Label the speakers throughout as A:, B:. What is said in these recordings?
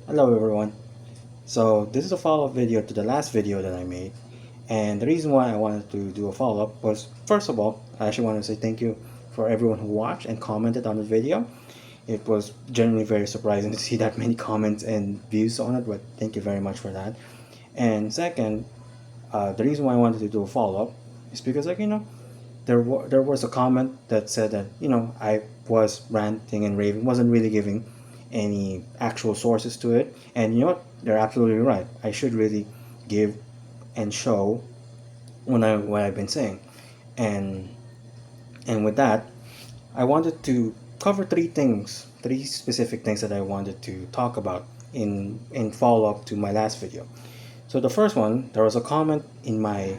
A: Hello everyone. So this is a follow-up video to the last video that I made, and the reason why I wanted to do a follow-up was, first of all, I actually want to say thank you for everyone who watched and commented on the video. It was genuinely very surprising to see that many comments and views on it, but thank you very much for that. And second, the reason why I wanted to do a follow-up is because, there was a comment that said that I was ranting and raving, wasn't really giving any actual sources to it, and you know what? They're absolutely right. I should really give and show what I've been saying, and with that, I wanted to cover three specific things that I wanted to talk about in follow up to my last video. So the first one, there was a comment in my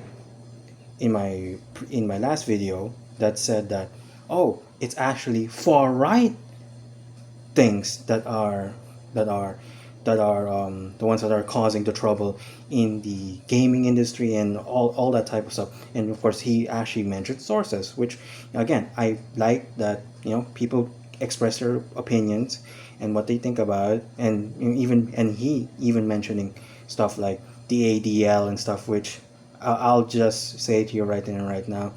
A: in my last video that said that, oh, it's actually far right things that are the ones that are causing the trouble in the gaming industry and all that type of stuff. And of course he actually mentioned sources, which again, I like that people express their opinions and what they think about it. And he even mentioning stuff like the ADL and stuff, which I'll just say to you right in and right now,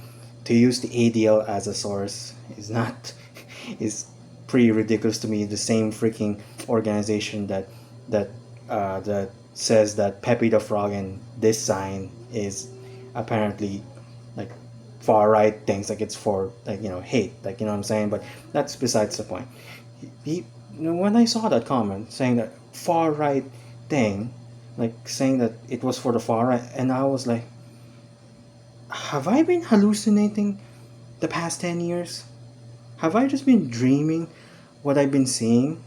A: to use the ADL as a source is not is pretty ridiculous to me. The same freaking organization that says that Pepe the Frog and this sign is apparently like far right things, like it's for hate, like what I'm saying. But that's besides the point. He, when I saw that comment saying that far right thing, like saying that it was for the far right, and I was like, have I been hallucinating the past 10 years? Have I just been dreaming what I've been seeing?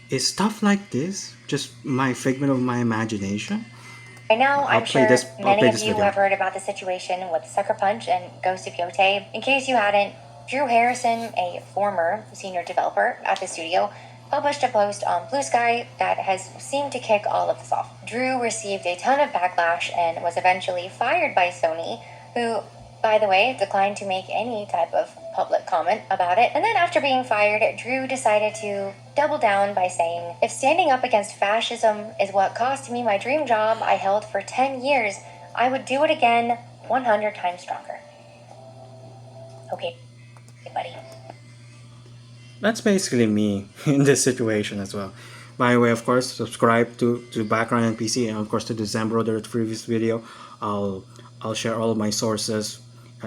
A: Is stuff like this just my figment of my imagination?
B: By now,
A: I'll
B: I'm
A: play
B: sure
A: this. I'll
B: many
A: play
B: of
A: this
B: you
A: video.
B: have heard about the situation with Sucker Punch and Ghost of Yotei. In case you hadn't, Drew Harrison, a former senior developer at the studio, published a post on Blue Sky that has seemed to kick all of this off. Drew received a ton of backlash and was eventually fired by Sony, who, by the way, declined to make any type of public comment about it. And then after being fired, Drew decided to double down by saying, if standing up against fascism is what cost me my dream job I held for 10 years, I would do it again 100 times stronger. Okay, buddy.
A: That's basically me in this situation as well. By the way, of course, subscribe to Background NPC, and of course to the Zambroder previous video. I'll I'll share all of my sources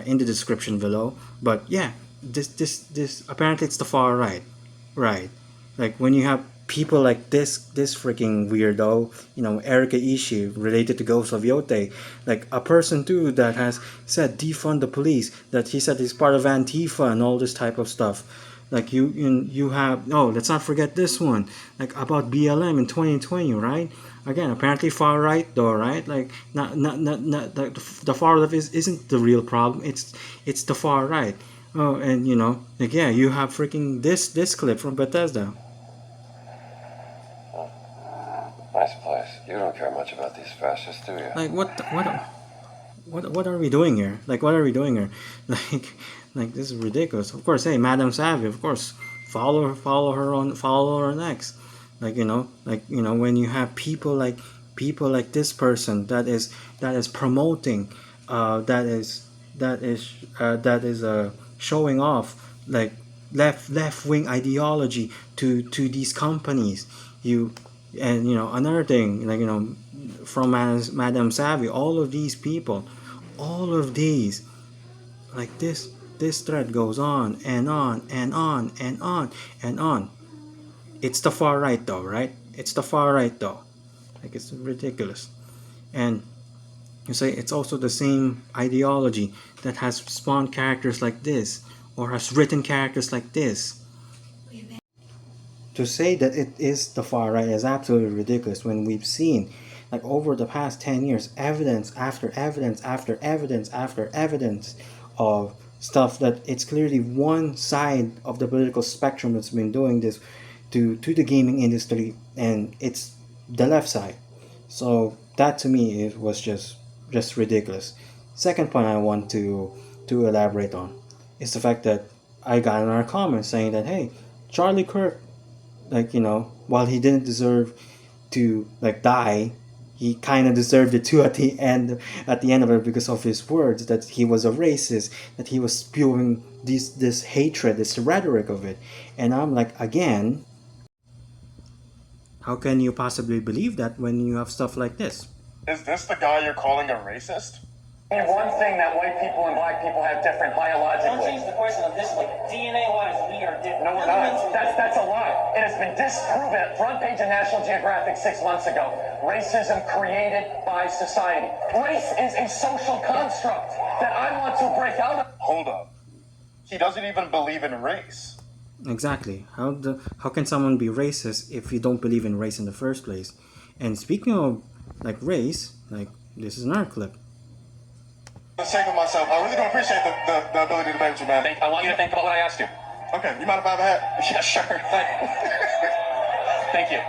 A: in the description below. But yeah, this apparently it's the far right, right? Like when you have people like this freaking weirdo, Erika Ishii, related to Ghost of Yote, like a person too that has said defund the police, that he said he's part of Antifa and all this type of stuff. Like you have, no, let's not forget this one, like about BLM in 2020, right? Again, apparently far right though, right? Like not the far left isn't the real problem. It's the far right. Oh, and like, yeah, you have freaking this clip from Bethesda.
C: Nice place. You don't care much about these fascists, do you?
A: Like what are we doing here? Like what are we doing here? Like like this is ridiculous. Of course, hey, Madame Savvy, of course, follow her next. Like when you have people like this person that is promoting, that is showing off like left wing ideology to these companies. You and another thing, like from Madame Savvy, all of these people, all of these, like this thread goes on and on and on and on and on. It's the far right though, right? It's the far right though. Like it's ridiculous. And you say it's also the same ideology that has spawned characters like this, or has written characters like this. To say that it is the far right is absolutely ridiculous when we've seen, like over the past 10 years, evidence after evidence after evidence after evidence of stuff that it's clearly one side of the political spectrum that's been doing this to the gaming industry, and it's the left side. So that to me, it was just ridiculous. Second point I want to elaborate on is the fact that I got in our comments saying that, hey, Charlie Kirk like, while he didn't deserve to like die, he kind of deserved it too at the end of it, because of his words that he was a racist, that he was spewing this hatred, this rhetoric of it. And I'm like, again, how can you possibly believe that when you have stuff like this?
D: Is this the guy you're calling a racist?
E: One thing that white people and black people have different
F: Don't
E: biologically.
F: change the question of this, like DNA-wise, we are different.
E: No, we're not. That's a lie. It has been disproven. Front page of National Geographic 6 months ago. Racism created by society. Race is a social construct that I want to break out of.
D: Hold up. He doesn't even believe in race.
A: Exactly. How can someone be racist if you don't believe in race in the first place? And speaking of like race, like this is another clip.
D: For the sake of myself, I really don't appreciate the ability to debate with you, man.
E: I want you to think about what I asked you.
D: Okay, you mind if I have a hat?
E: Yeah, sure. Thank you.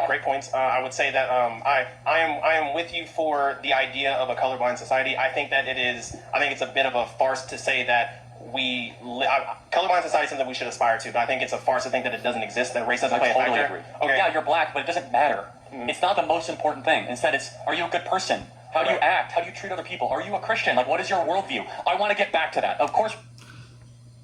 F: Great points. I would say that I am with you for the idea of a colorblind society. I think it's a bit of a farce to say that colorblind society is something we should aspire to, but I think it's a farce to think that it doesn't exist, that race doesn't play a factor.
E: Agree.
F: Okay.
E: Yeah, you're black, but it doesn't matter. It's not the most important thing. Instead, it's, are you a good person? How do you act? How do you treat other people? Are you a Christian? Like, what is your worldview? I want to get back to that. Of course.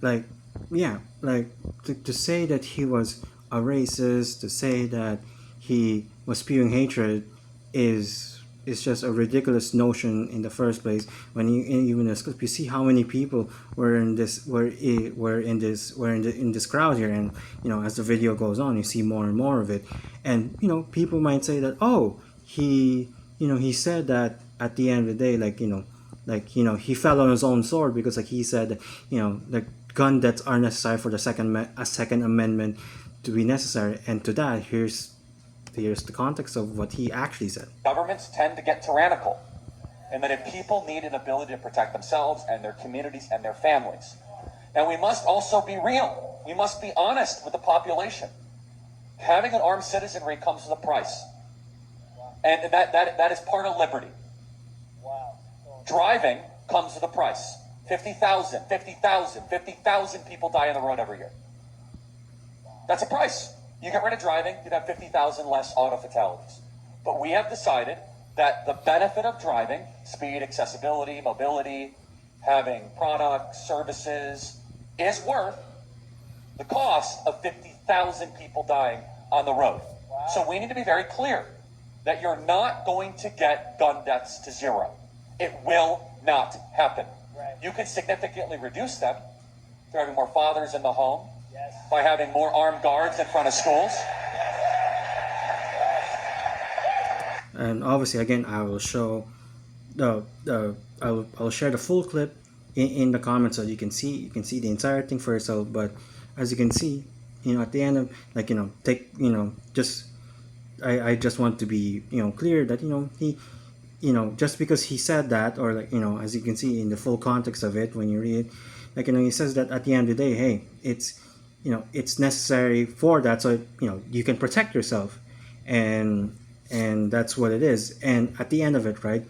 A: Like, yeah, like to say that he was a racist, to say that he was spewing hatred is just a ridiculous notion in the first place. When you even you see how many people were in this crowd here, and as the video goes on, you see more and more of it, and people might say that, oh, he said that at the end of the day, he fell on his own sword, because like he said, the gun deaths are necessary for the second amendment to be necessary. And to that, here's the context of what he actually said.
E: Governments tend to get tyrannical, and that if people need an ability to protect themselves and their communities and their families. Now, we must also be real. We must be honest with the population. Having an armed citizenry comes with a price. And that is part of liberty. Driving comes with a price. 50,000 people die on the road every year. That's a price. You get rid of driving, you'd have 50,000 less auto fatalities. But we have decided that the benefit of driving, speed, accessibility, mobility, having products, services, is worth the cost of 50,000 people dying on the road. So we need to be very clear that you're not going to get gun deaths to zero. It will not happen. You can significantly reduce them through having more fathers in the home, by having more armed guards in front of schools.
A: And obviously, again, I will show I'll share the full clip in the comments, so you can see the entire thing for yourself. But as you can see, at the end of I just want to be clear that he just because he said that, or as you can see in the full context of it when you read it, he says that at the end of the day, hey, it's necessary for that, so you can protect yourself, and that's what it is. And at the end of it, right,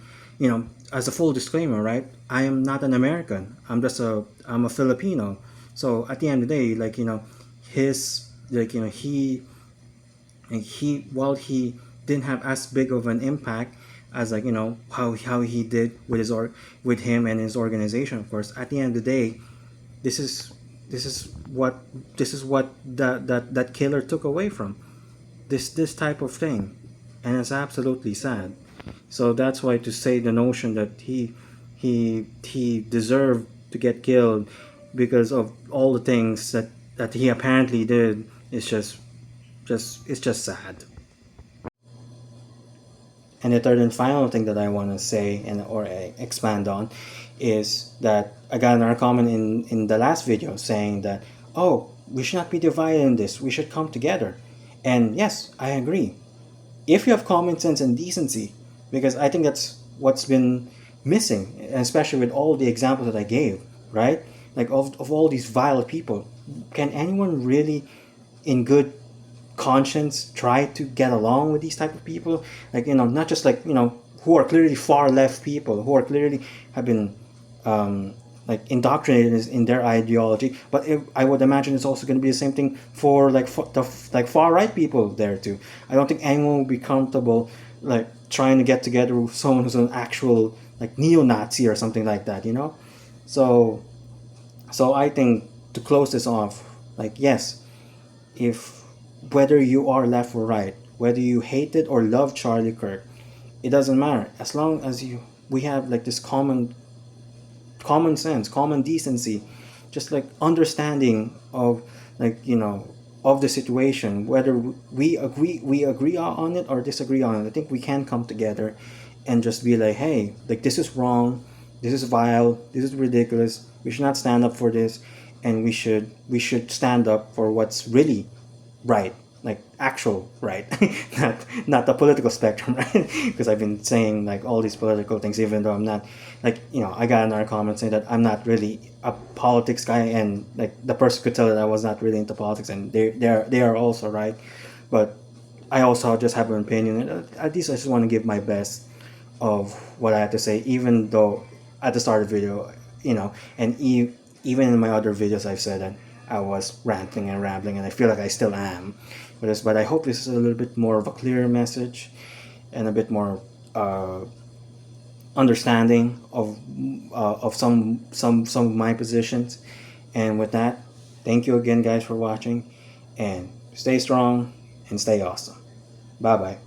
A: as a full disclaimer, right, I am not an American. I'm a Filipino. So at the end of the day, he while he didn't have as big of an impact as how he did with him and his organization, of course, at the end of the day, this is what that killer took away from this type of thing, and it's absolutely sad. So that's why, to say the notion that he deserved to get killed because of all the things that he apparently did is just sad. And the third and final thing that I want to say or expand on is that I got another comment in the last video saying that, oh, we should not be divided in this, we should come together. And yes, I agree. If you have common sense and decency, because I think that's what's been missing, especially with all the examples that I gave, right? Like of all these vile people, can anyone really in good conscience try to get along with these type of people? Not just who are clearly far left people, who are clearly have been like indoctrinated in their ideology. But I would imagine it's also going to be the same thing for like like far right people there too. I don't think anyone will be comfortable like trying to get together with someone who's an actual like neo-Nazi or something like that, you know. So I think to close this off, like yes, if whether you are left or right, whether you hated or love Charlie Kirk, it doesn't matter as long as we have like this common sense, common decency, just like understanding of like of the situation, whether we agree on it or disagree on it. I think we can come together and just be like, hey, like this is wrong, this is vile, this is ridiculous. We should not stand up for this, and we should stand up for what's really right, like actual right, not the political spectrum, right? Because I've been saying like all these political things, even though I'm not, like I got another comment saying that I'm not really a politics guy, and like the person could tell that I was not really into politics, and they are also right, but I also just have an opinion, and at least I just want to give my best of what I have to say, even though at the start of the video, and even in my other videos I've said that I was ranting and rambling, and I feel like I still am. But I hope this is a little bit more of a clearer message and a bit more understanding of some of my positions. And with that, thank you again, guys, for watching, and stay strong and stay awesome. Bye bye.